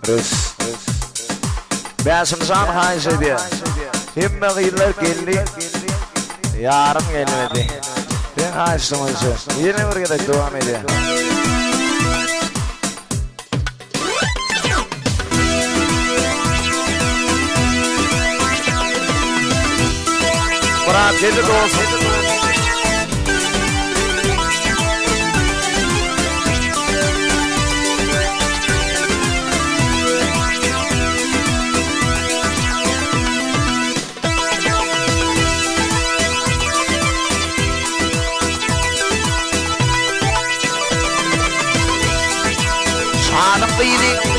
Rus. Besim san hayse diye. Himme yıllar geldi. Yarım gelmedi. Ben hayse oysa. Yine bir kadar devam ediyor. Murat dedi olsun.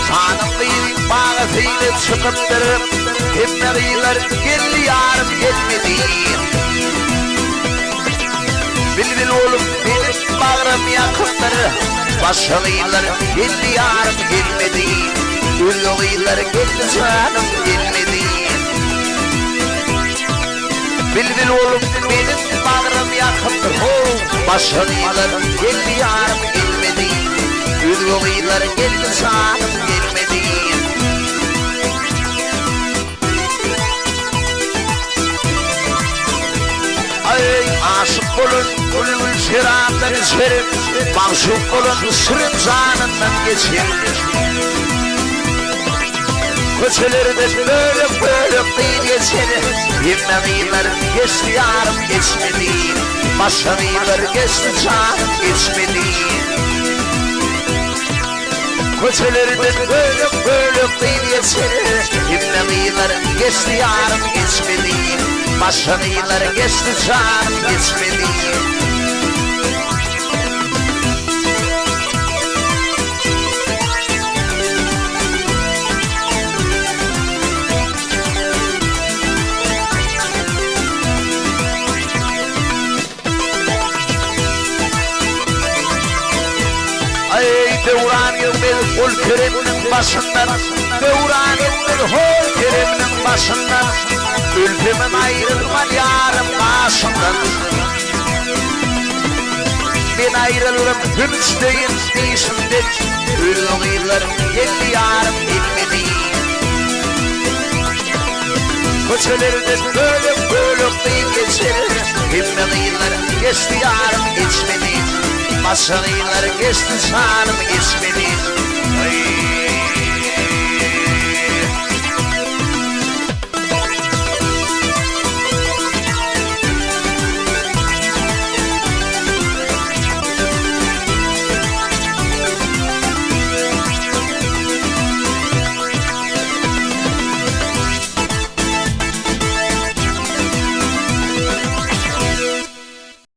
Sanım değil, bana seyret çıkıptırım. Himmeriyler geldi yarım gelmedi. Bilbil oğlum benim bağrım yakındır. Başarıylar geldi yarım gelmedi. Ürlüğüler geldi canım gelmedi. Bilbil oğlum benim bağrım yakındır. Başarıylar geldi yarım gelmedi. Ürlüğüler geldi canım gelmedi. Aşık olun, gülgül şirandan içerim. Mahşuk olun, sırın canından geçerim. Köşelerde böyle böyle değil geçerim. Yemeğiler geçti yarım geçmedi. Başarılar geçti canım geçmedi. Köşelerde böyle böyle değil geçerim. Yemeğiler geçti yarım geçmedi. Başarılar geçti canım geçmedi. Ay devran yıldır hol kereminin başından. Devran yıldır hol kereminin başından. Ülkemin ayrılman yarım karşımdan. Ben ayrılırım hümüsteyin değişimden. Ülkeğilerim geldi yarım gelmedi. Köşelerde böyle böyle değil geçerim. Himmeğilerim geçti yarım geçmedi. Başarılar geçti canım geçmedi.